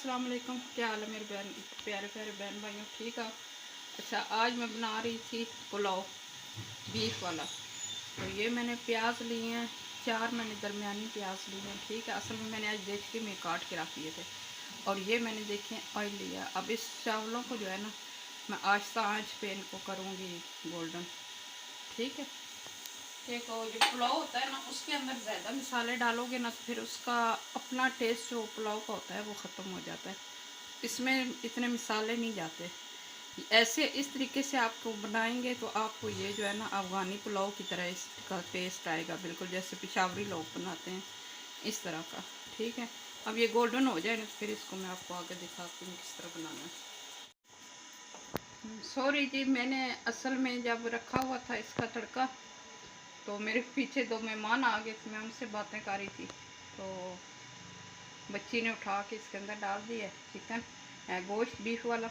अस्सलाम वालेकुम। क्या हाल है मेरे बहन प्यारे प्यारे बहन भाइयों, ठीक है। अच्छा, आज मैं बना रही थी पुलाव बीफ वाला। तो ये मैंने प्याज लिए हैं, 4 मैंने दरमियानी प्याज लिए हैं, ठीक है। असल में मैंने आज देख के मैं काट के रख दिए थे। और ये मैंने देखे ऑयल लिया। अब इस चावलों को जो है ना, मैं आहिस्ता आंच पे इनको करूँगी गोल्डन, ठीक है। एक जो पुलाव होता है ना, उसके अंदर ज़्यादा मसाले डालोगे ना तो फिर उसका अपना टेस्ट जो पुलाव का होता है वो ख़त्म हो जाता है। इसमें इतने मसाले नहीं जाते। ऐसे इस तरीके से आपको बनाएंगे तो आपको ये जो है ना अफ़गानी पुलाव की तरह इसका टेस्ट आएगा, बिल्कुल जैसे पेशावरी लोग बनाते हैं इस तरह का, ठीक है। अब ये गोल्डन हो जाए ना तो फिर इसको मैं आपको आगे दिखाती हूँ किस तरह बनाना है। सॉरी जी, मैंने असल में जब रखा हुआ था इसका तड़का तो मेरे पीछे 2 मेहमान आ गए थे, मैं उनसे बातें कर रही थी तो बच्ची ने उठा के इसके अंदर डाल दिया चिकन गोश्त बीफ वाला।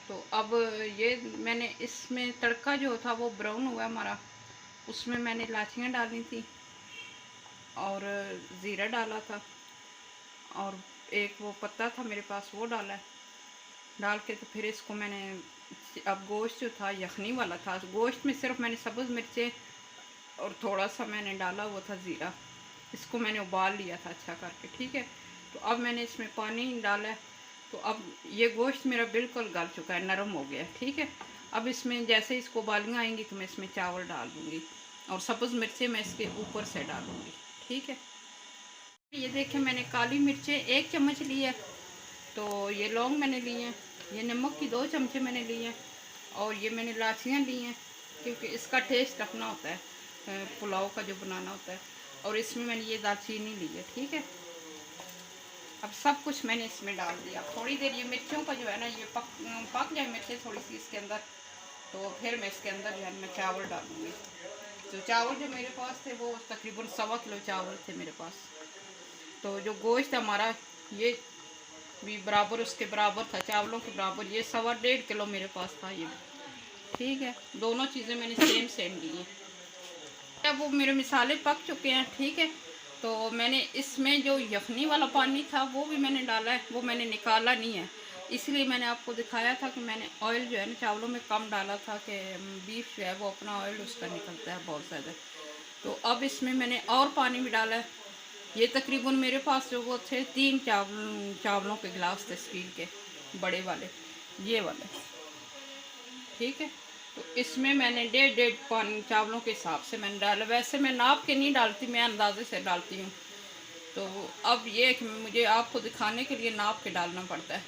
तो अब ये मैंने इसमें तड़का जो था वो ब्राउन हुआ हमारा, उसमें मैंने इलायचियाँ डाली थी और ज़ीरा डाला था और एक वो पत्ता था मेरे पास वो डाला है। डाल के तो फिर इसको मैंने, अब गोश्त जो था यखनी वाला था, गोश्त में सिर्फ मैंने सब्ज़ मिर्चें और थोड़ा सा मैंने डाला हुआ था ज़ीरा। इसको मैंने उबाल लिया था अच्छा करके, ठीक है। तो अब मैंने इसमें पानी डाला है। तो अब ये गोश्त मेरा बिल्कुल गल चुका है, नरम हो गया है, ठीक है। अब इसमें जैसे इसको उबालियाँ आएंगी तो मैं इसमें चावल डाल दूँगी और सब्ज़ मिर्चें मैं इसके ऊपर से डालूँगी, ठीक है। ये देखें, मैंने काली मिर्चें 1 चम्मच ली है, तो ये लौंग मैंने ली हैं, ये नमक की 2 चमचे मैंने लिए हैं और ये मैंने इलायचियाँ ली हैं क्योंकि इसका टेस्ट अपना होता है पुलाव का जो बनाना होता है। और इसमें मैंने ये दालचीनी ली है, ठीक है। अब सब कुछ मैंने इसमें डाल दिया। थोड़ी देर ये मिर्चों का जो है ना ये पक जाए मिर्चें थोड़ी सी इसके अंदर, तो फिर मैं इसके अंदर जो है मैं चावल डालूँगी। तो चावल जो मेरे पास थे वो तकरीबन 1.25 किलो चावल थे मेरे पास। तो जो गोश्त हमारा ये भी बराबर उसके बराबर था, चावलों के बराबर, ये 1.25 किलो मेरे पास था ये, ठीक है। दोनों चीज़ें मैंने सेम सेम ली हैं। अब वो मेरे मसाले पक चुके हैं, ठीक है। तो मैंने इसमें जो यखनी वाला पानी था वो भी मैंने डाला है, वो मैंने निकाला नहीं है, इसलिए मैंने आपको दिखाया था कि मैंने ऑयल जो है ना चावलों में कम डाला था कि बीफ जो है वो अपना ऑयल उसका निकलता है बहुत ज़्यादा। तो अब इसमें मैंने और पानी भी डाला है। ये तकरीबन मेरे पास जो वो थे 3 चावलों के गिलास थे स्टील के बड़े वाले, ये वाले, ठीक है। तो इसमें मैंने 1.5 पानी चावलों के हिसाब से मैंने डाला। वैसे मैं नाप के नहीं डालती, मैं अंदाजे से डालती हूँ। तो अब ये कि मुझे आपको दिखाने के लिए नाप के डालना पड़ता है,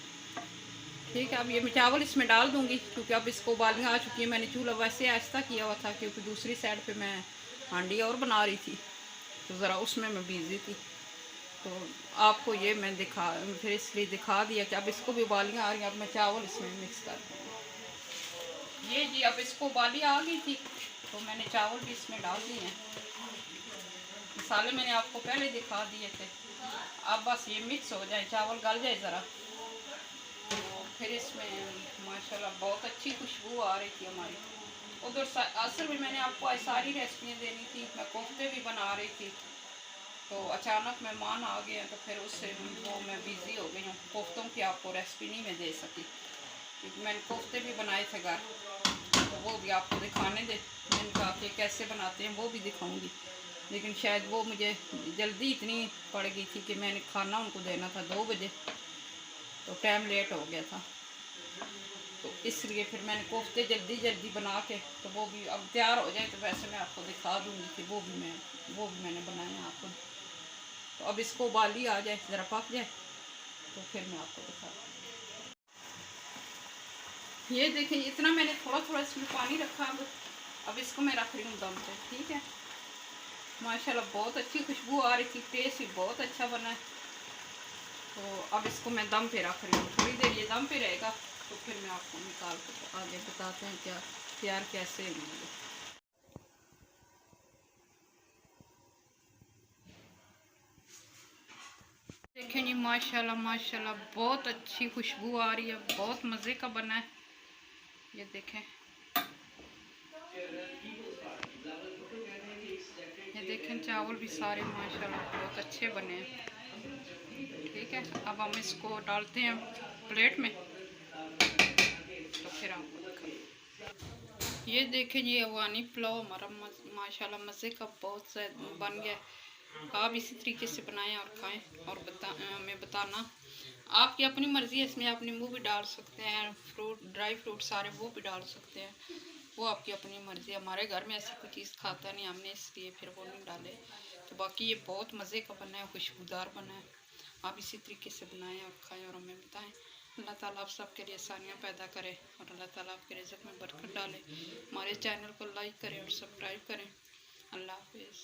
ठीक है। अब ये मैं चावल इसमें डाल दूँगी क्योंकि अब इसको उबालियाँ आ चुकी है। मैंने चूल्हा वैसे आहिस्ता किया हुआ था क्योंकि दूसरी साइड पे मैं हांडी और बना रही थी तो ज़रा उसमें मैं बिज़ी थी। तो आपको ये मैं फिर इसलिए दिखा दिया कि अब इसको भी उबालियाँ आ रही हैं। अब मैं चावल इसमें मिक्स कर दूँगी। ये जी, अब इसको उबालियाँ आ गई थी तो मैंने चावल भी इसमें डाल दिए हैं। मसाले मैंने आपको पहले दिखा दिए थे। अब बस ये मिक्स हो जाए, चावल गल जाए ज़रा, फिर इसमें माशाल्लाह बहुत अच्छी खुशबू आ रही थी हमारी। उधर असल में मैंने आपको आज सारी रेसिपियाँ देनी थी, मैं कोफ्ते भी बना रही थी तो अचानक मेहमान आ गए हैं तो फिर उससे वो मैं बिज़ी हो गई हूँ। कोफ्तों की आपको रेसिपी नहीं मैं दे सकी क्योंकि मैंने कोफ्ते भी बनाए थे घर, तो वो भी आपको दिखाने दे, मैंने कहा कि कैसे बनाते हैं वो भी दिखाऊंगी। लेकिन शायद वो मुझे जल्दी इतनी पड़ गई थी कि मैंने खाना उनको देना था 2 बजे, तो टाइम लेट हो गया था। तो इसलिए फिर मैंने कोफ्ते जल्दी जल्दी बना के, तो वो भी अब तैयार हो जाए तो वैसे मैं आपको दिखा दूँगी कि वो भी मैंने बनाए हैं आपको। तो अब इसको उबाली आ जाए, ज़रा पक जाए तो फिर मैं आपको दिखा दूँगी। ये देखें, इतना मैंने थोड़ा थोड़ा इसमें पानी रखा। अब इसको मैं रख रही हूँ दम पे, ठीक है। माशाल्लाह बहुत अच्छी खुशबू आ रही थी, टेस्ट भी बहुत अच्छा बना है। तो अब इसको मैं दम पे रख रही हूँ, थोड़ी देर ये दम पे रहेगा तो फिर मैं आपको निकाल कर आगे बताते हैं क्या तैयार कैसे होंगे। देखें जी, माशाल्लाह माशाल्लाह बहुत अच्छी खुशबू आ रही है, बहुत मज़े का बना है। ये देखें, ये देखें चावल भी सारे माशाल्लाह बहुत अच्छे बने हैं। ठीक है, अब हम इसको डालते हैं प्लेट में, तो फिर आपको दिखाते। ये देखें जी अफगानी पुलाव हमारा माशाल्लाह मज़े का बहुत सा बन गया। आप इसी तरीके से बनाएं और खाएं, और हमें बताना। आपकी अपनी मर्ज़ी है, इसमें आप नींबू भी डाल सकते हैं, फ्रूट ड्राई फ्रूट सारे वो भी डाल सकते हैं, वो आपकी अपनी मर्ज़ी। हमारे घर में ऐसी कोई चीज़ खाता नहीं, हमने इसलिए फिर वो नहीं डाले। तो बाकी ये बहुत मज़े का बना है, खुशबूदार बना है। आप इसी तरीके से बनाएं और खाएं और हमें बताएं। अल्लाह ताला आप सबके लिए आसानियाँ पैदा करे और अल्लाह ताला आपके रिज़्क़ में बरकत डाले। हमारे चैनल को लाइक करें और सब्सक्राइब करें। अल्लाह हाफिज़।